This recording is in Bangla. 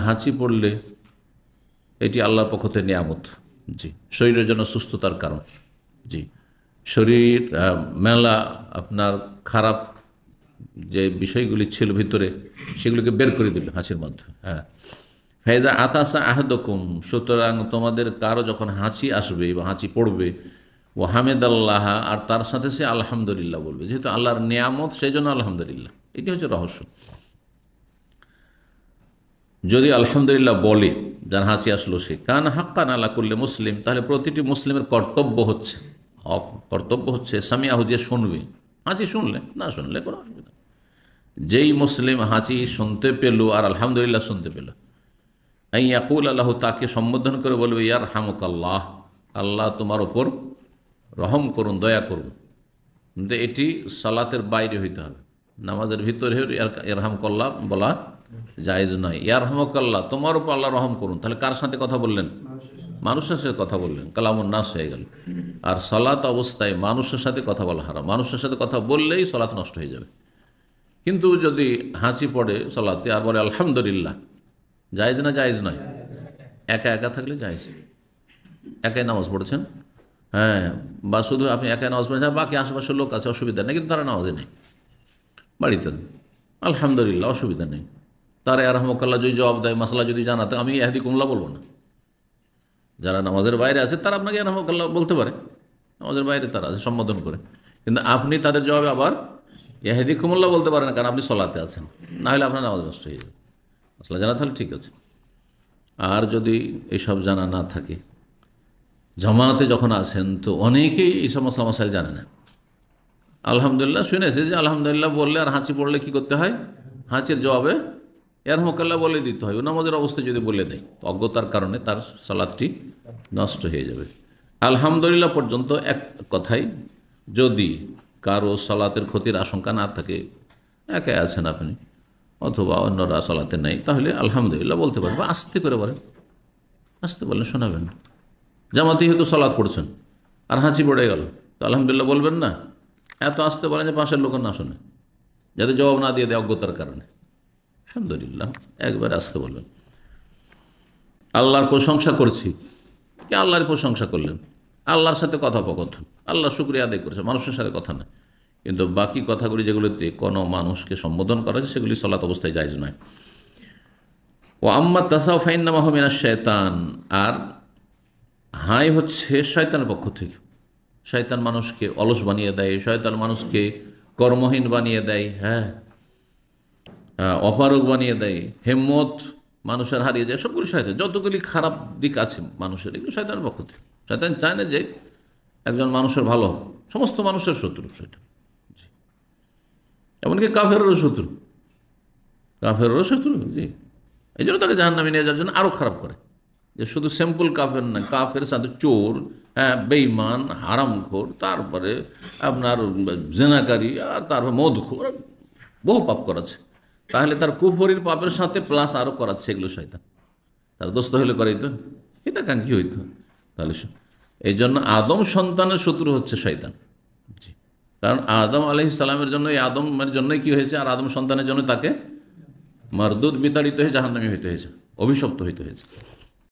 হাঁচি পড়লে এটি আল্লাহর পক্ষ থেকে নিয়ামত। জি, শরীরের জন্য সুস্থতার কারণ। জি, শরীর মেলা আপনার খারাপ যে বিষয়গুলি ছিল ভিতরে সেগুলিকে বের করে দিল হাঁচির মাধ্যমে। হ্যাঁ, ফায়দা আতাসা আহদকুম, সুতরাং তোমাদের কারো যখন হাঁচি আসবে বা হাঁচি পড়বে, ও হামেদ আল্লাহ, আর তার সাথে সে আলহামদুলিল্লাহ বলবে, যেহেতু আল্লাহর নিয়ামত সেই জন্য আলহামদুলিল্লাহ, এটি হচ্ছে রহস্য। যদি আলহামদুলিল্লাহ বলে, যার হাঁচি আসলো সে, কান হাক্কান আলা কুল্লি মুসলিম, তাহলে প্রতিটি মুসলিমের কর্তব্য হচ্ছে, হক কর্তব্য হচ্ছে, সামিয়াহু, যে শুনবে। হাঁচি শুনলে, না শুনলে কোনো অসুবিধা নেই। যেই মুসলিম হাঁচি শুনতে পেল আর আলহামদুলিল্লাহ শুনতে পেল, ইয়াকুল আল্লাহ, তাকে সম্বোধন করে বলবে ইয়ার হামুক আল্লাহ, আল্লাহ তোমার ওপর রহম করুন, দয়া করুন। কিন্তু এটি সালাতের বাইরে হইতে হবে, নামাজের ভিতরে ইয়ারহামুকাল্লাহ বলা জায়েজ নয়। ইয়ারহামুকাল্লাহ, তোমার উপর আল্লাহ রহম করুন, তাহলে কার সাথে কথা বললেন? মানুষের সাথে কথা বললেন, কালামুন নাস হয়ে গেল। আর সালাত অবস্থায় মানুষের সাথে কথা বলা হারাম, মানুষের সাথে কথা বললেই সালাত নষ্ট হয়ে যাবে। কিন্তু যদি হাঁচি পড়ে সালাতে আর বলে আলহামদুলিল্লাহ, জায়েজ না জায়েজ নয়? একা একা থাকলে জায়েজ, একাই নামাজ পড়েছেন, হ্যাঁ, বা শুধু আপনি একাই নামাজ পড়েছেন, বাকি আশেপাশের লোক আছে, অসুবিধা নেই, কিন্তু তারা নামাজে নেই, বাড়িতে আলহামদুলিল্লাহ, অসুবিধা নেই। তারা আরহামকাল্লাহ যদি জবাব দেয়, মাসলা যদি জানাতে, আমি ইহদি কুমলা বলবো না। যারা নামাজের বাইরে আছে তারা আপনাকে আরহামকাল্লাহ বলতে পারে, নামাজের বাইরে তারা আছে, সম্বোধন করে। কিন্তু আপনি তাদের জবাবে আবার ইহদি কুমুল্লাহ বলতে পারেন, কারণ আপনি সলাতে আছেন, না হলে আপনার নামাজ নষ্ট হয়ে যাবে। মাসলা জানা তাহলে ঠিক আছে। আর যদি এসব জানা না থাকে, জামাতে যখন আসেন তো অনেকেই এইসব মশলা মশাইল জানে না। আলহামদুলিল্লাহ শুনেছে যে আলহামদুলিল্লাহ বললে আর হাঁচি পড়লে কি করতে হয়, হাঁচির জবাবে ইয়ারহামুকাল্লাহ বলে দিতে হয়। ও নামাজের অবস্থায় যদি বলে দেয়, অজ্ঞতার কারণে তার সালাতটি নষ্ট হয়ে যাবে। আলহামদুলিল্লাহ পর্যন্ত এক কথাই, যদি কারো সালাতের ক্ষতির আশঙ্কা না থাকে, একাই আছেন আপনি অথবা অন্যরা সালাতে নেই, তাহলে আলহামদুলিল্লাহ বলতে পারবে। আস্তে করে বলেন, আস্তে বললেন শোনাবেন। জামাতে হয়তো সালাত পড়ছেন আর হাঁচি পড়ে গেল, তো আলহামদুলিল্লাহ বলবেন না? এত আস্তে বলেন যে পাশের লোক না শোনে, যাতে জবাব না দিয়ে দেয় অজ্ঞতার কারণে। আলহামদুলিল্লাহ একবার আসতে বলবেন। আল্লাহর প্রশংসা করছি, কি আল্লাহর প্রশংসা করলেন, আল্লাহর সাথে কথোপকথন, আল্লাহ শুকরিয়া আদায় করেছে, মানুষের সাথে কথা নয়। কিন্তু বাকি কথাগুলি যেগুলোতে কোনো মানুষকে সম্বোধন করা হয়েছে সেগুলি সালাত অবস্থায় জায়েজ নয়। ও আম্মা তাসাউ ফাইন্নামা হুয়া মিনাশ শায়তান, আর হাই হচ্ছে শয়তানের পক্ষ থেকে। শয়তান মানুষকে অলস বানিয়ে দেয়, শয়তান মানুষকে কর্মহীন বানিয়ে দেয়, হ্যাঁ, অপারগ বানিয়ে দেয়, হিম্মত মানুষের হারিয়ে যায়, সবগুলি শয়তান। যতগুলি খারাপ দিক আছে মানুষের, এগুলো শয়তানের পক্ষ থেকে। শয়তান চায় না যে একজন মানুষের ভালো হোক, সমস্ত মানুষের শত্রু শয়তান, এমনকি কাফেরেরও শত্রু, কাফেরেরও শত্রু। জি, এই জন্য তাকে জাহান্নামে নিয়ে যাওয়ার জন্য আরও খারাপ করে, যে শুধু সিম্পল কাফের না, কাফের সাথে চোর, হ্যাঁ, বেঈমান, হারামখোর, তারপরে আপনার জেনাকারী, আর তারপর মদখোর, বহু পাপ করাচ্ছে। তাহলে তার কুফরির পাপের সাথে প্লাস আরও করাচ্ছে, এগুলো শয়তান। তার দোস্ত হইলে করাই তো হিতাকাঙ্ক্ষী হইতো। তাহলে এই জন্য আদম সন্তানের শত্রু হচ্ছে শয়তান। জি, কারণ আদম আলাইহিস সালামের জন্য, এই আদমের জন্যই কি হয়েছে, আর আদম সন্তানের জন্য তাকে মারদুদ বিতাড়িত হয়ে জাহান্নামী হইতে হয়েছে, অভিশপ্ত হইতে হয়েছে।